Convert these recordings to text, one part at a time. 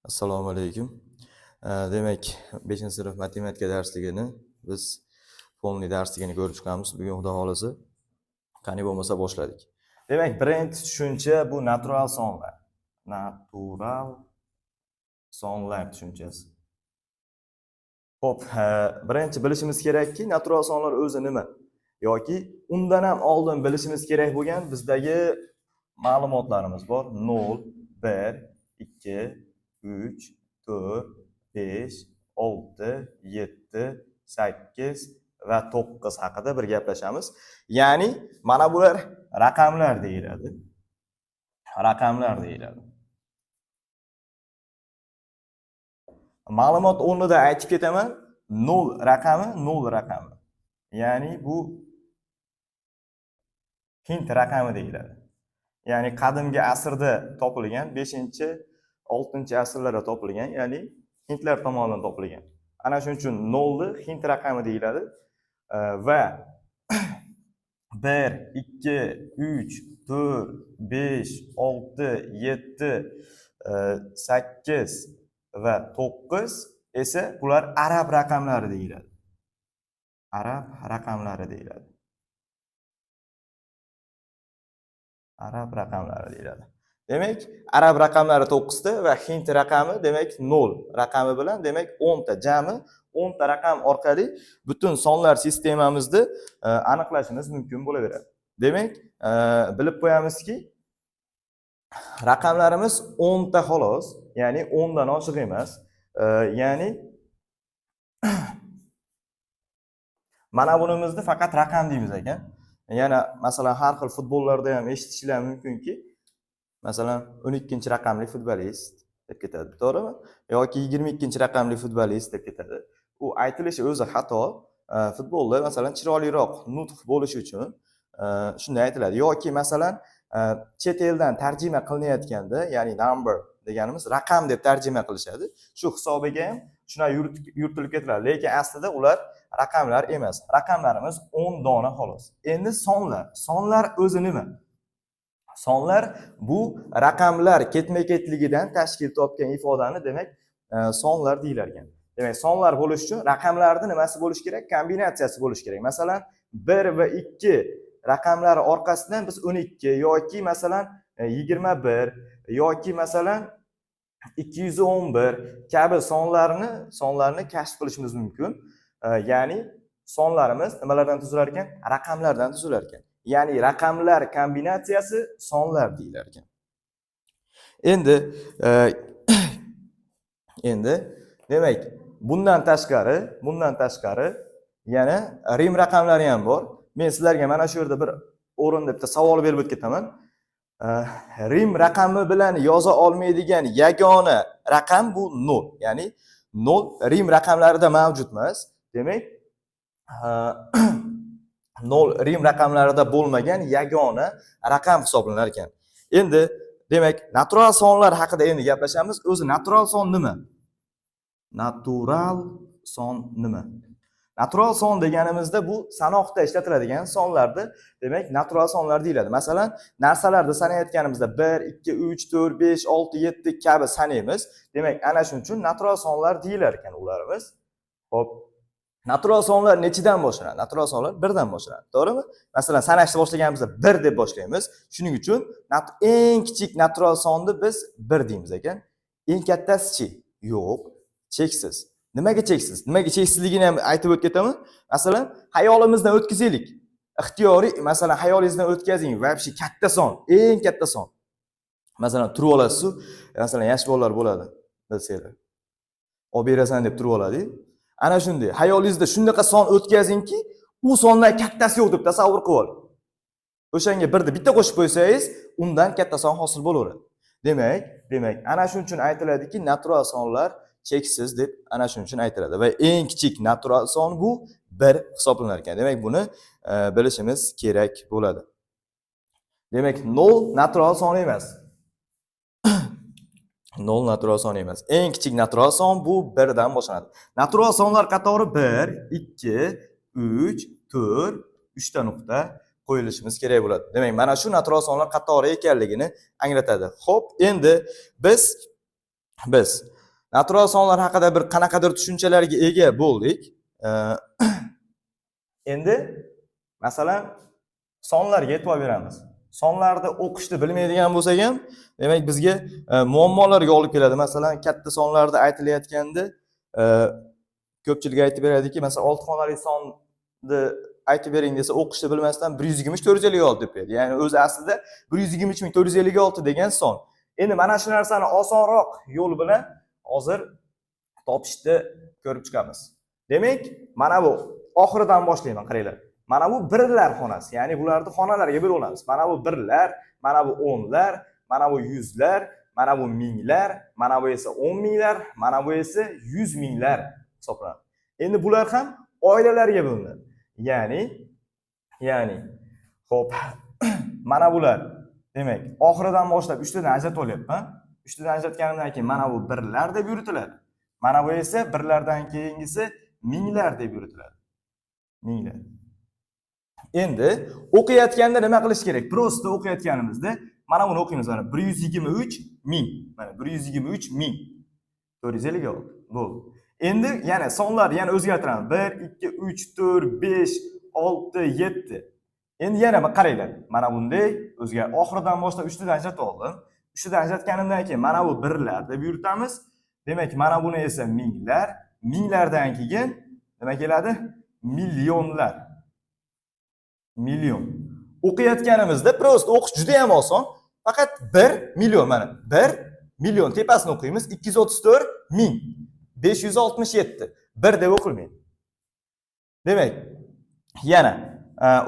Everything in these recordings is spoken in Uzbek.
Assalomu alaykum. Demak, 5-sinf matematika darsligini biz fonli darsligini ko'rib chiqamiz. Bugun xudo xolasa qani bo'lmasa boshladik. Demak, birinchi tushuncha bu natural sonlar. Natural sonlar tushunchasi. Xo'p, birinchi bilishimiz kerakki, natural sonlar o'zi nima? Yoki undan ham oldin bilishimiz kerak bo'lgan bizdagi ma'lumotlarimiz bor. 0, 1, 2, 3, 4, 5, 6, 7, 8 va 9 haqida bir gaplashamiz. Ya'ni mana bular raqamlar deyiladi. Raqamlar deyiladi. Ma'lumot o'rnida aytib ketaman, 0 raqami 0 raqami. Ya'ni bu Hind raqami deyiladi. Ya'ni qadimgi asrda topilgan 5-6 asrlarda topilgan, ya'ni hindlar tomonidan topilgan. Ana shuning uchun 0 ni Hind raqami deyiladi va 1, 2, 3, 4, 5, 6, 7, 8 va 9 esa bular arab raqamlari deyiladi. Arab raqamlari deyiladi. Arab raqamlari deyiladi. Demak, arab raqamlari 9 ta va hind raqami demak 0 raqami bilan demak 10 ta, jami 10 ta raqam orqali butun sonlar sistemamizni aniqlashimiz mumkin bo'laveradi. Demak, bilib qo'yamizki, raqamlarimiz 10 ta xolos, ya'ni 10 dan oshiq emas. Ya'ni mana bunimizni faqat raqam deymiz ekan. Yana masalan har xil futbollarda ham eshitishlar mumkinki, masalan 12-raqamli futbolist deb ketadi, to'g'rimi? Yoki 22-raqamli futbolist deb ketadi. U aytilishi o'zi xato. Futbolda masalan chiroyliroq nutq bo'lishi uchun shunday aytiladi. Yoki masalan chet eldan tarjima qilinayotganda, ya'ni number deganimiz raqam deb tarjima qilishadi. Shu hisobiga ham shunday yuritilib ketiladi. Lekin aslida ular raqamlar emas. Raqamlarimiz 10 dona xolos. Endi sonlar. Sonlar o'zi nima? Sonlar bu raqamlar ketma-ketligidan tashkil topgan ifodani demak sonlar deyilar ekan. Demak, sonlar bo'lish uchun raqamlarning nimasi bo'lish kerak? Kombinatsiyasi bo'lish kerak. Masalan, 1 va 2 raqamlari orqasidan biz 12 yoki masalan 21 yoki masalan 211 kabi sonlarni kashf qilishimiz mumkin. Ya'ni sonlarimiz nimalardan tuzilar ekan? Raqamlardan tuzilar ekan. Ya'ni raqamlar kombinatsiyasi sonlar deyilar ekan. Endi demak, bundan tashqari yana rim raqamlari ham bor. Men sizlarga mana shu yerda bir o'rinda bitta savol berib o'tib ketaman. Rim raqami bilan yoza olmaydigan yagona raqam bu 0. Ya'ni 0 rim raqamlarida mavjud emas. Demak, 0 rim raqamlarida bo'lmagan yagona raqam hisoblanar ekan. Endi demak, natural sonlar haqida endi gaplashamiz. O'zi natural son nima? Natural son nima? Natural son deganimizda bu sanoqda ishlatiladigan sonlarni demak natural sonlar deyiladi. Masalan, narsalarni sanayotganimizda 1, 2, 3, 4, 5, 6, 7 kabi sanaymiz. Demak, ana shuning uchun natural sonlar deyilar ekan ularimiz. Xo'p, natural sonlar nechidan boshlanadi? Natural sonlar 1 dan boshlanadi, to'g'rimi? Masalan, sanashni boshlaganimizda 1 deb boshlaymiz. Shuning uchun eng kichik natural sonni biz 1 deymiz ekan. Eng kattasi-chi? Yo'q, cheksiz. Nimaga cheksiz? Nimaga cheksizligini ham aytib o'tib ketaman. Masalan, hayolimizdan o'tkazaylik. Ixtiyoriy, masalan, hayolingizdan o'tkazing. Vobshe katta son, eng katta son. Masalan, turib olasiz, masalan, yosh bolalar bo'ladi, bilsanglar. Olib berasan deb turib oladi. Ana shunday. Hayolingizda shunaqa son o'tkazingki, u sondan kattasi yo'q deb tasavvur qilib oling. O'shanga birni bitta qo'shib qo'ysangiz, undan katta son hosil bo'laveradi. Demak, ana shuning uchun aytiladiki, natural sonlar cheksiz deb ana shuning uchun aytiladi va eng kichik natural son bu 1 hisoblanar ekan. Demak, buni bilishimiz kerak bo'ladi. Demak, 0 natural son emas. 0 natural son emas. Eng kichik natural son bu 1 dan boshlanadi. Natural sonlar qatori 1, 2, 3, 4, 3 ta nuqta qo'yilishimiz kerak bo'ladi. Demak, mana shu natural sonlar qatori ekanligini anglatadi. Xo'p, endi biz Natural sonlar haqida bir qanaqadir tushunchalarga ega bo'ldik. Endi masalan sonlarga e'tibor beramiz. Sonlarni o'qishni bilmaydigan bo'lsak ham, demak bizga muammolarga olib keladi. Masalan, katta sonlarda aytilayotganda ko'pchilik aytib beradiki, masalan, 6 xonali sonni aytib bering desa, o'qishni bilmasdan 123 456 deb beradi. Ya'ni o'zi aslida 123 456 degan son. Endi mana shu narsani osonroq yo'l bilan hozir topishni ko'rib chiqamiz. Demak, mana bu oxiridan boshlayman, qaranglar. Mana bu birlar xonasi, ya'ni bularni xonalarga bo'lib olamiz. Mana bu birlar, mana bu o'nlar, mana bu yuzlar, mana bu minglar, mana bu esa 10 minglar, mana bu esa 100 minglar hisoblanadi. Endi bular ham oilalarga bo'linadi. Ya'ni xo'p, mana bular demak, oxiridan boshlab 3 tadan ajratib olyapman. 3 tadan ajratganimdan keyin mana bu birlar deb yuritiladi. Mana bu esa birlardan keyingisi minglar deb yuritiladi. Minglar. Endi o'qiyotganda nima qilish kerak? Prosta o'qiyotganimizda mana buni o'qiymiz. Mana 123 ming. Mana 123 ming. 456 bo'ldi. Endi yana sonlar yana o'zgartiramiz. 1 2 3 4 5 6 7. Endi yana qaranglar. Mana bunday o'zgar. Oxiridan boshlab 3 tadan ajratib oldim. 3 tadan ajratganimdan keyin mana bu birlar deb yuritamiz. Demak, mana buni esa minglar, minglardan keyin nima keladi? Millionlar. Million. O'qiyotganimizda prosta o'qish juda ham oson. Faqat 1 million, mana 1 million tepasini o'qiymiz. 234 ming 567. 1 deb o'qilmaydi. Demak, yana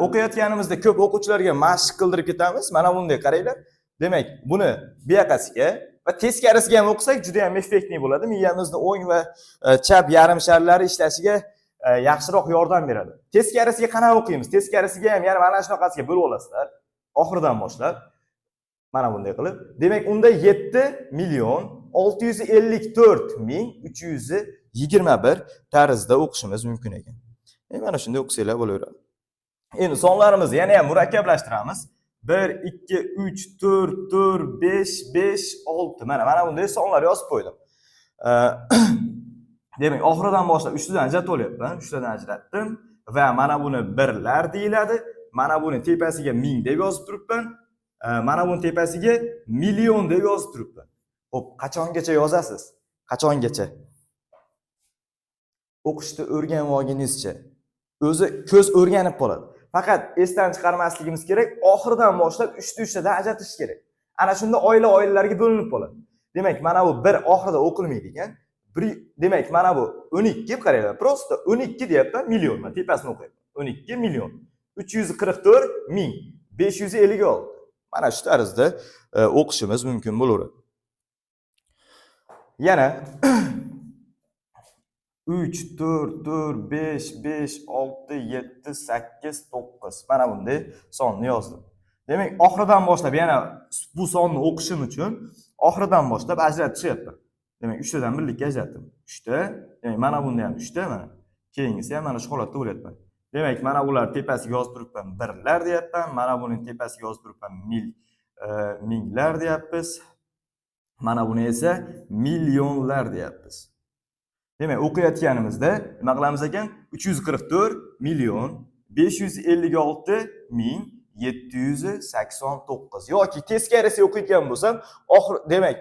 o'qiyotganimizda ko'p o'quvchilarga mashq qildirib ketamiz. Mana bunday qaranglar. Demak, buni bu yoqasiga va teskarisiga ham o'qisak juda ham effektli bo'ladi. Miyamizni o'ng va chap yarim sharlari ishlashiga yaxshiroq yordam beradi. Teskarisiga qanaqa o'qiymiz? Teskarisiga ham yana mana shunaqasiga bo'lib olasizlar. Oxiridan boshlab mana bunday qilib. Demak, unda 7 million 654 ming 321 tarzda o'qishimiz mumkin ekan. Mana shunday o'qisanglar bo'laveradi. Endi sonlarimizni yana ham murakkablashtiramiz. 1 2 3 4 4 5 5 6. Mana bunday sonlar yozib qo'ydim. Demak, oxiridan boshlab 3 tadan ajratib olyapman. 3 tadan ajratdim va mana buni birlar deyiladi. Mana buni tepasiga ming deb yozib turibman. Mana buni tepasiga million deb yozib turibman. Xo'p, qachongacha yozasiz? Qachongacha? O'qishni o'rganib olguningizcha. O'zi ko'z o'rganib qoladi. Faqat esdan chiqarmasligimiz kerak, oxiridan boshlab 3 tadan ajratish kerak. Ana shunda oilalarga bo'linib qoladi. Demak, mana bu bir oxirida o'qilmaydi ekan. Demak, mana bu 12 deb qaranglar. Prosta 12 deyapman, million. Men tepasini o'qiyapman. 12 million 344 ming 556. Mana shu tarzda o'qishimiz mumkin bo'laveradi. Yana 3 4 4 5 5 6 7 8 9. Mana bunday sonni yozdim. Demak, oxiridan boshlab yana bu sonni o'qishim uchun oxiridan boshlab ajratishyapman. Demak, 3 tadan birlikka ajratdim. 3 ta, demak, mana bunda ham 3 ta, mana. Keyingisi ham mana shu holatda bo'lyapman. Demak, mana bular tepasiga yozib turibman, birlar deyapman. Mana buning tepasiga yozib turibman, minglar deyapmiz. Mana buni esa millionlar deyapmiz. Demak, o'qiyotganimizda nima qilamiz ekan? 344 million 556 ming 789 yoki teskarisiga o'qiyotgan bo'lsam, demak,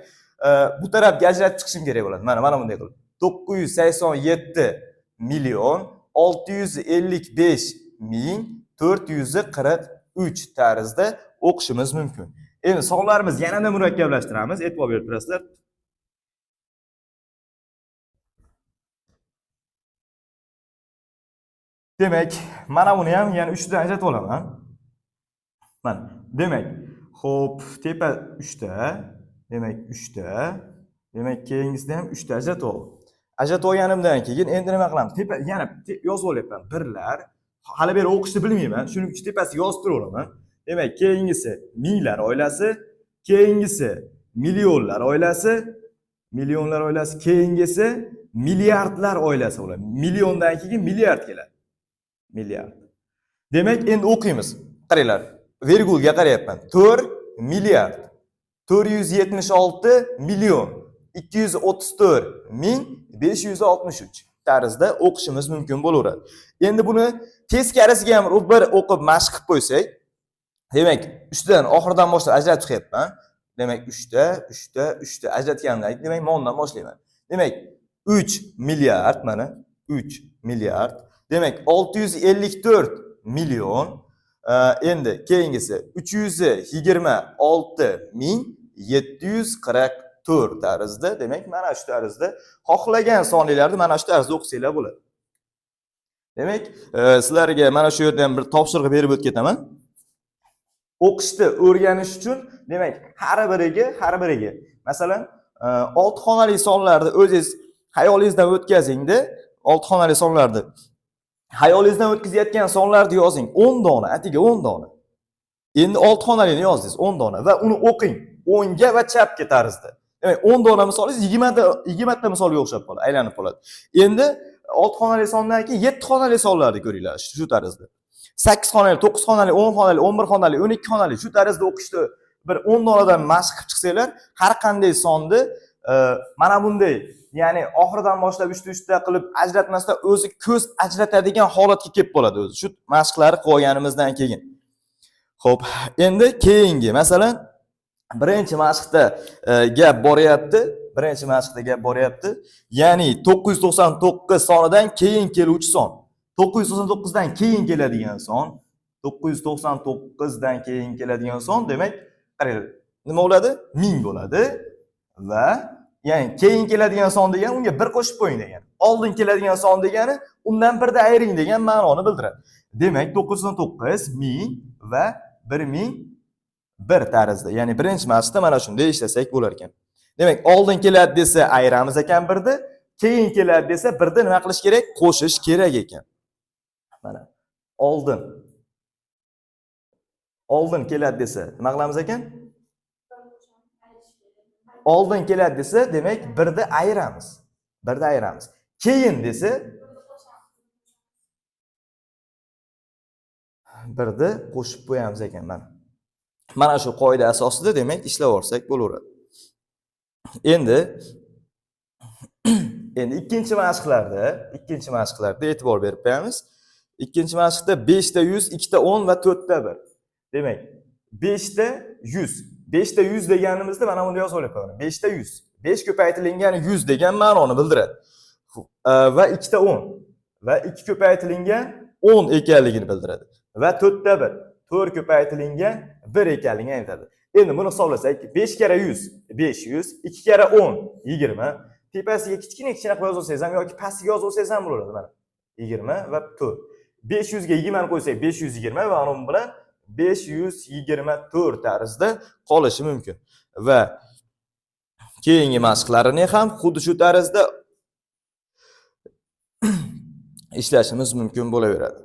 bu tarafga ajratib chiqishim kerak bo'ladi. Mana bunday qilib. 987 million 655 ming 443 tarzda o'qishimiz mumkin. Endi sonlarimizni yanada murakkablashtiramiz. E'tibor berib turasizlar. Demak, mana buni ham yana 3 tadan ajratib olaman. Mana, demak, xo'p, tepa 3 ta, demak 3 ta, demak keyingisida ham 3 ta ajratib oldim. Ajratib olganimdan keyin endi nima qilamiz? Tepa yana yozib olyapman, birlar. Hali beri o'qishni bilmayman, shuning uchun tepasiga yozib turaveraman. Demak, keyingisi minglar oilasi, keyingisi millionlar oilasi, keyingisi milliardlar oilasi bo'ladi. Milliondan keyin milliard keladi. Milliard. Demak, endi o'qiymiz. Qaranglar, virgulga qarayapman. 4 milliard 476 million 234.563 tarzda o'qishimiz mumkin bo'laveradi. Endi buni teskarisiga ham bir o'qib mashq qilib qo'ysak, demak, ustidan oxiridan boshlab ajratib chiqyapman. Demak, 3 ta ajratganimdan demak, mondan boshlayman. Demak, 3 milliard mana 3 milliard. Demak, 654 million. Endi keyingisi 326.744 tarzda, demak, mana shu tarzda xohlagan sonlarni mana shu tarzda o'qisanglar bo'ladi. Demak, sizlarga mana shu yerdan bir topshiriq berib o'tib ketaman. O'qishni o'rganish uchun, demak, har biriga, masalan, 6 xonali sonlarni o'zingiz hayolingizdan o'tkazingda, 6 xonali sonlarni hayolingizdan o'tkazayotgan sonlarni yozing, 10 dona, atiga 10 dona. Endi 6 xonalini yozdingiz, 10 dona va uni o'qing, o'ngga va chapga tarzda. Demak, 10 dona misolingiz 20 ta misolga o'xshab qoladi, aylanib qoladi. Endi 6 xonali sondan keyin 7 xonali sonlarni ko'ringlar, shu tarzda. 8 xonali, 9 xonali, 10 xonali, 11 xonali, 12 xonali shu tarzda o'qishni bir 10 donadan mashq qilib chiqsanglar, har qanday sonni mana bunday, ya'ni oxiridan boshlab 3 ta qilib ajratmasdan o'zi ko'z ajratadigan holatga kelib qoladi o'zi. Shu mashqlarni qilganimizdan keyin. Xo'p, endi keyingi, masalan, birinchi mashqda gap boryapti. Ya'ni 999 sonidan keyin keluvchi son. 999 dan keyin keladigan son, 999 dan keyin keladigan son, demak, qaranglar, nima bo'ladi? 1000 bo'ladi va ya'ni keyin keladigan son degani unga 1 qo'shib qo'ying degani. Oldin keladigan son degani undan 1 da ayring degan ma'noni bildiradi. Demak, 999, 1000 va 1001 tarzda. Ya'ni birinchi mashqda mana shunday ishlasak bo'lar ekan. Demak, oldin keladi desa ayramiz ekan 1 da, keyin keladi desa 1 da nima qilish kerak? Qo'shish kerak ekan. Mana oldin keladi desa nima qilamiz ekan? Oldin keladi desa, demak 1 da ayiramiz. Keyin desa 1 da qo'shib qo'yamiz ekan mana. Mana shu qoida asosida, demak, ishlavorsak bo'laveradi. Endi ikkinchi mashqlarda e'tibor berib qo'yamiz. Ikkinchi mashqda 5 ta 100, 2 ta 10 va 4 ta 1. Demak, 5 ta 100. 5 ta 100 deganimizda mana bunda yozib qo'yamiz. 5 ta 100. 5 ko'paytirilgan 100 degan ma'noni bildiradi. Va 2 ta 10. Va 2 ko'paytirilgan 10 ekanligini bildiradi. Va 4 ta 1. 4 ko'paytirilgan 1 ekanligini aytadi. Endi buni hisoblasak, 5 kara 100 500, 2 kara 10 20. Tepasiga kichkina qilib yozib olsangiz ham yoki pastiga yozib olsangiz ham bo'ladi mana. 20 va 4. 500 ga 20 ni qo'ysak 520 va onun bilan 524 tarzda qolishi mumkin. Va keyingi mashqlarini ham xuddi shu tarzda ishlashimiz mumkin bo'laveradi.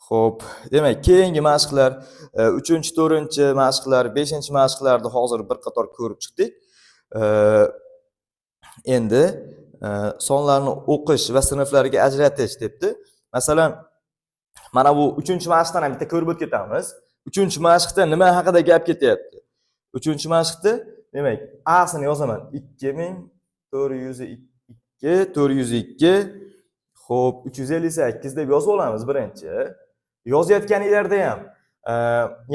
Xo'p, demak, keyingi mashqlar 3-chi, 4-chi mashqlar, 5-chi mashqlarni hozir bir qator ko'rib chiqdik. Endi sonlarni o'qish va sinflarga ajratish debdi. Masalan, mana bu 3-mashqdan ham bitta ko'rib o'tib ketamiz. 3-mashqda nima haqida gap ketyapti? 3-mashqda, demak, A sini yozaman. 2402, xo'p, 358 deb yozib olamiz birinchi. Yozayotganinglarda ham,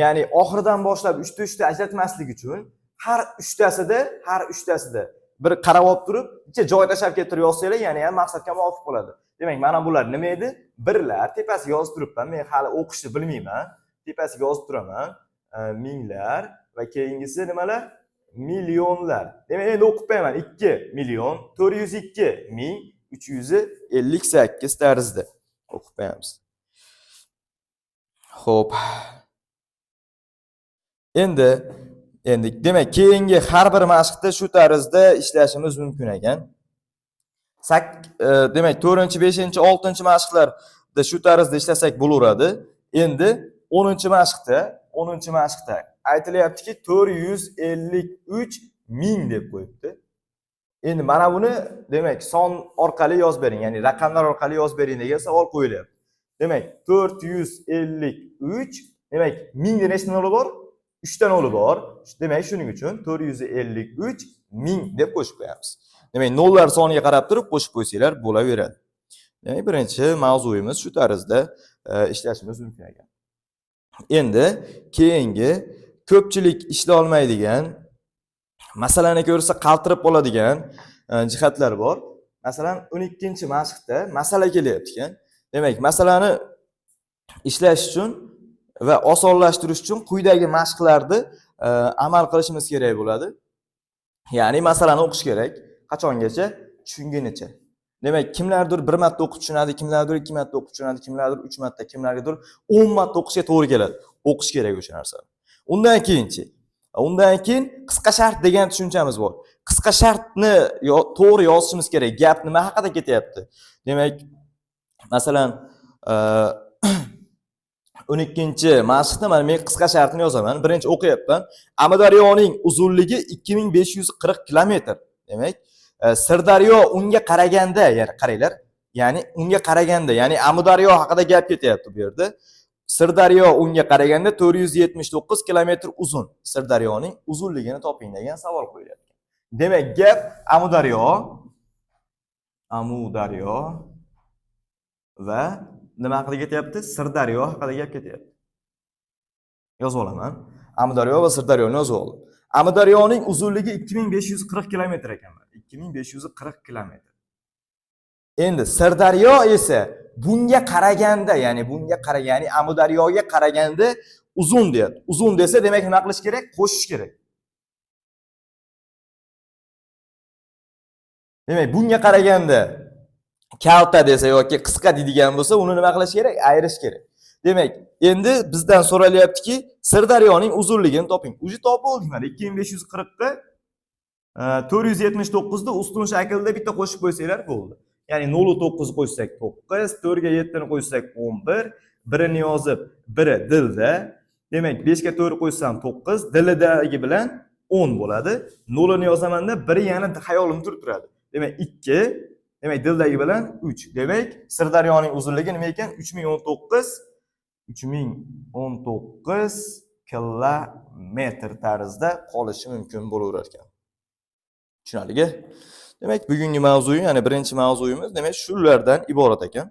ya'ni oxiridan boshlab 3 ta ajratmaslik uchun har 3tasida bir qarab olib turib, joy tashab keltirib yozsanglar, ya'ni ham maqsadga muvofiq bo'ladi. Demak, mana bular nima edi? Birlar, tepasiga yozib turibman. Men hali o'qishni bilmayman. Tepasiga yozib turaman. Minglar va keyingisi nimalar? Millionlar. Demak, endi o'qib qo'yaman. 2 million 402 ming 358 tarzda o'qib qo'yamiz. Xo'p. Endi demak, keyingi har bir mashqda shu tarzda ishlashimiz mumkin ekan. Demak, 4-chi, 5-chi, 6-chi mashqlarda shu tarzda ishlasak bo'laveradi. Endi 10-chi mashqda aytilyaptiki 453 ming deb qo'yibdi. Endi mana buni, demak, son orqali yozib bering, ya'ni raqamlar orqali yozib bering degan savol qo'yilyapti. Demak, 453, demak, mingda nechta nol bor? 3 ta nol bor. Demak, shuning uchun 453 1000 deb qo'shib qo'yamiz. Demak, nollar soniga qarab turib qo'shib qo'ysanglar bo'laveradi. Demak, birinchi mavzuyimiz shu tarzda ishlashimiz mumkin ekan. Endi keyingi ko'pchilik ishlay olmaydigan, masalani ko'rsa qaltirib qoladigan jihatlar bor. Masalan, 12-mashqda masala kelyapti ekan. Demak, masalani ishlash uchun va osonlashtirish uchun quyidagi mashqlarni amal qilishimiz kerak bo'ladi. Ya'ni masalani o'qish kerak. Qachongacha? Tushungunicha. Demak, kimlardir 1 marta o'qib tushunadi, kimlardir 2 marta o'qib tushunadi, kimlardir 3 marta, kimlargadir 10 marta o'qishga to'g'ri keladi. O'qish kerak o'sha narsani. Undan keyin qisqa shart degan tushunchamiz bor. Qisqa shartni to'g'ri yozishimiz kerak. Gap nima haqida ketyapti? Demak, masalan, 12-mashqda mana men qisqa shartini yozaman. Birinchi o'qiyapman. Amudaryoning uzunligi 2540 kilometr. Demak, Sirdaryo unga qaraganda, ya'ni qaranglar, ya'ni unga qaraganda, ya'ni Amudaryo haqida gap ketyapti bu yerda. Sirdaryo unga qaraganda 479 kilometr uzun. Sirdaryoning uzunligini toping degan savol qo'yilyapti. Demak, gap Amudaryo va nima haqida ketyapti? Sirdaryo haqida gap ketyapti. Yozib olaman. Amudaryo va Sirdaryoni yozib oldim. Amudaryoning uzunligi 2540 kilometr ekan. 2540 kilometr. Endi Sirdaryo esa bunga qaraganda, ya'ni Amudaryoga qaraganda uzun deyapti. Uzun desa, demak nima qilish kerak? Qo'shish kerak. Demak, bunga qaraganda kalta desa yoki qisqa deydigan bo'lsa, uni nima qilish kerak? Ayirish kerak. Demak, endi bizdan so'ralyaptiki, Sirdaryoning uzunligini toping. Uji topib oldik mana 2540 da 479 da ustun shaklda bitta qo'shib qo'ysanglar bo'ldi. Ya'ni 0.9 qo'shsak 9, 4 ga 7 ni qo'shsak 11, 1 ni yozib, 1 dilda. Demak, 5 ga 4 qo'shsam 9, dilidagi bilan 10 bo'ladi. 0 ni yozaman-da, 1 yana xayolim turadi. Demak, 2, demak dildagi bilan 3. Demak, Sirdaryoning uzunligi nima ekan? 3019 kilometr tarzda qolishi mumkin bo'laverar ekan. Tushunarligi? Demak, bugungi mavzu, ya'ni birinchi mavzuyimiz demak shulardan iborat ekan.